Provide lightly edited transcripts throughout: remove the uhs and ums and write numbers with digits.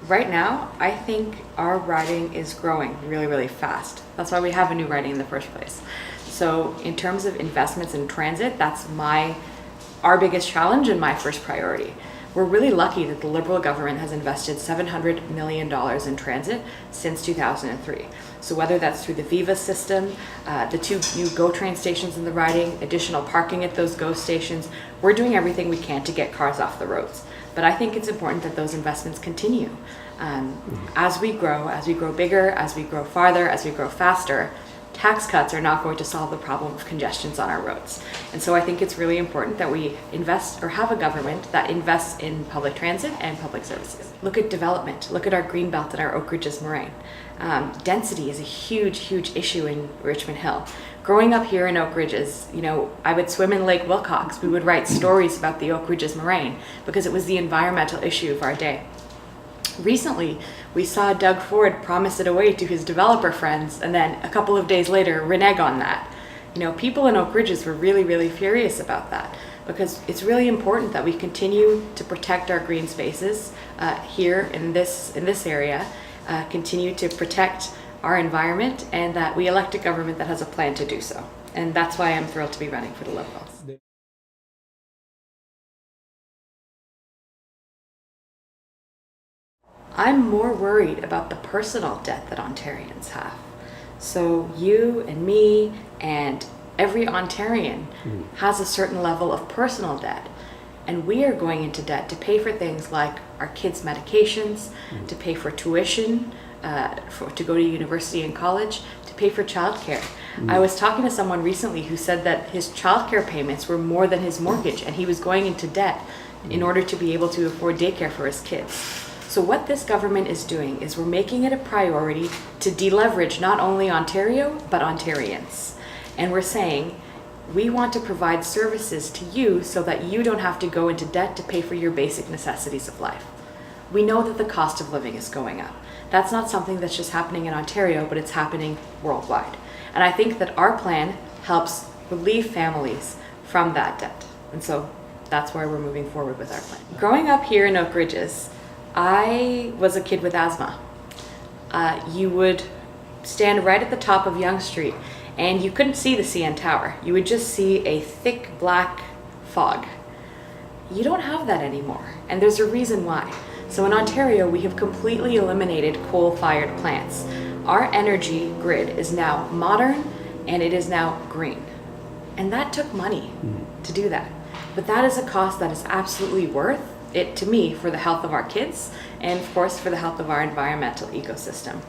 Right now, I think our riding is growing really, really fast. That's why we have a new riding in the first place. So in terms of investments in transit, that's our biggest challenge and my first priority. We're really lucky that the Liberal government has invested $700 million in transit since 2003. So whether that's through the Viva system, the 2 new GO train stations in the riding, additional parking at those GO stations, we're doing everything we can to get cars off the roads. But I think it's important that those investments continue. As we grow bigger, as we grow farther, as we grow faster, tax cuts are not going to solve the problem of congestions on our roads. And so I think it's really important that we invest or have a government that invests in public transit and public services. Look at development. Look at our greenbelt and our Oak Ridges moraine. Density is a huge, huge issue in Richmond Hill. Growing up here in Oak Ridges, I would swim in Lake Wilcox. We would write stories about the Oak Ridges moraine because it was the environmental issue of our day. Recently, we saw Doug Ford promise it away to his developer friends, and then a couple of days later renege on that. People in Oak Ridges were really, really furious about that because it's really important that we continue to protect our green spaces here in this area, continue to protect our environment, and that we elect a government that has a plan to do so. And that's why I'm thrilled to be running for the Liberals. I'm more worried about the personal debt that Ontarians have. So you and me and every Ontarian has a certain level of personal debt. And we are going into debt to pay for things like our kids' medications, to pay for tuition, to go to university and college, to pay for childcare. I was talking to someone recently who said that his childcare payments were more than his mortgage, and he was going into debt in order to be able to afford daycare for his kids. So what this government is doing is we're making it a priority to deleverage not only Ontario, but Ontarians. And we're saying, we want to provide services to you so that you don't have to go into debt to pay for your basic necessities of life. We know that the cost of living is going up. That's not something that's just happening in Ontario, but it's happening worldwide. And I think that our plan helps relieve families from that debt. And so that's why we're moving forward with our plan. Growing up here in Oak Ridges, I was a kid with asthma. You would stand right at the top of Yonge Street and you couldn't see the CN Tower. You would just see a thick black fog. You don't have that anymore, and there's a reason why. So in Ontario, we have completely eliminated coal-fired plants. Our energy grid is now modern and it is now green. And that took money to do that. But that is a cost that is absolutely worth it to me for the health of our kids and of course for the health of our environmental ecosystem.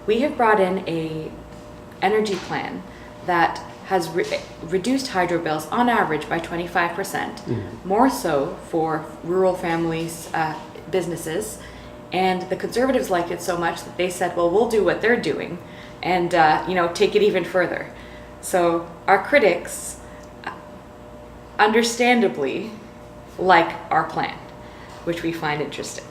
We have brought in a energy plan that has reduced hydro bills on average by 25%, more so for rural families, businesses, and the Conservatives liked it so much that they said, well, we'll do what they're doing and take it even further. So our critics understandably like our plan, which we find interesting.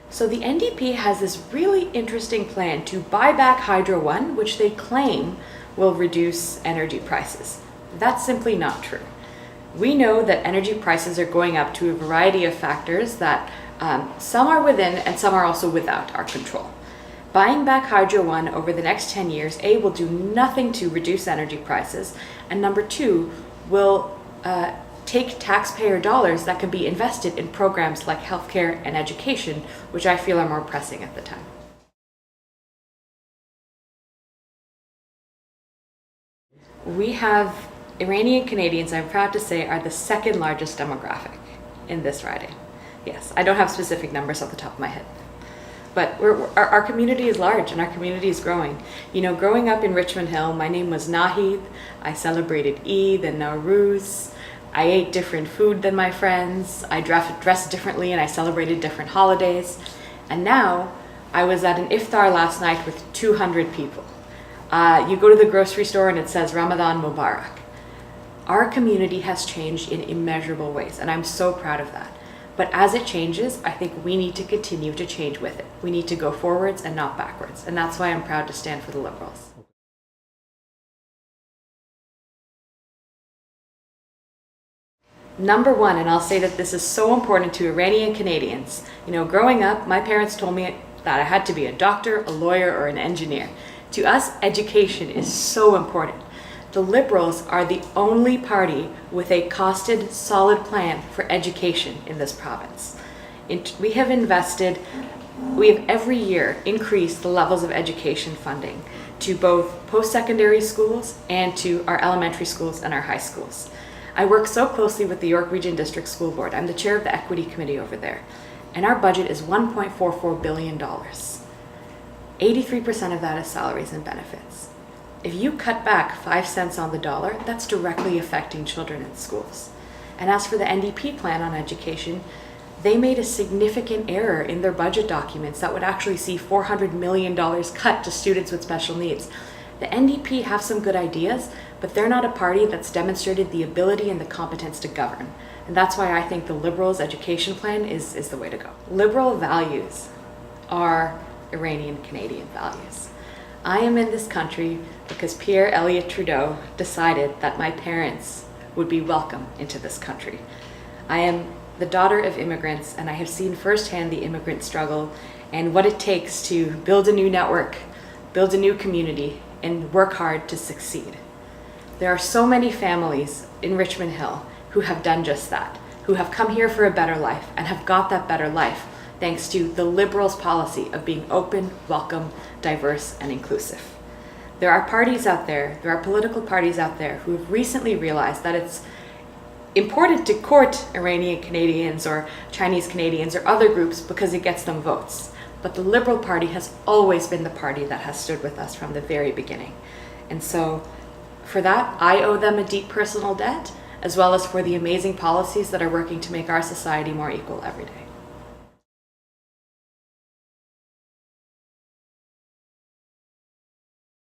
So the NDP has this really interesting plan to buy back Hydro One, which they claim will reduce energy prices. That's simply not true. We know that energy prices are going up to a variety of factors that some are within and some are also without our control. Buying back Hydro One over the next 10 years, A, will do nothing to reduce energy prices, and number 2, will take taxpayer dollars that could be invested in programs like healthcare and education, which I feel are more pressing at the time. We have Iranian-Canadians, I'm proud to say, are the second largest demographic in this riding. Yes, I don't have specific numbers off the top of my head. But our community is large and our community is growing. Growing up in Richmond Hill, my name was Naheed. I celebrated Eid and Nowruz. I ate different food than my friends. I dressed differently and I celebrated different holidays. And now, I was at an iftar last night with 200 people. You go to the grocery store and it says Ramadan Mubarak. Our community has changed in immeasurable ways, and I'm so proud of that. But as it changes, I think we need to continue to change with it. We need to go forwards and not backwards. And that's why I'm proud to stand for the Liberals. Number one, and I'll say that this is so important to Iranian Canadians. You know, growing up, my parents told me that I had to be a doctor, a lawyer, or an engineer. To us, education is so important. The Liberals are the only party with a costed, solid plan for education in this province. We have every year increased the levels of education funding to both post-secondary schools and to our elementary schools and our high schools. I work so closely with the York Region District School Board. I'm the chair of the equity committee over there. And our budget is $1.44 billion. 83% of that is salaries and benefits. If you cut back 5 cents on the dollar, that's directly affecting children in schools. And as for the NDP plan on education, they made a significant error in their budget documents that would actually see $400 million cut to students with special needs. The NDP have some good ideas, but they're not a party that's demonstrated the ability and the competence to govern. And that's why I think the Liberals' education plan is the way to go. Liberal values are Iranian-Canadian values. I am in this country because Pierre Elliott Trudeau decided that my parents would be welcome into this country. I am the daughter of immigrants, and I have seen firsthand the immigrant struggle and what it takes to build a new network, build a new community, and work hard to succeed. There are so many families in Richmond Hill who have done just that, who have come here for a better life and have got that better life thanks to the Liberals' policy of being open, welcome, diverse, and inclusive. There are political parties out there who have recently realized that it's important to court Iranian Canadians or Chinese Canadians or other groups because it gets them votes. But the Liberal Party has always been the party that has stood with us from the very beginning. And so for that, I owe them a deep personal debt, as well as for the amazing policies that are working to make our society more equal every day.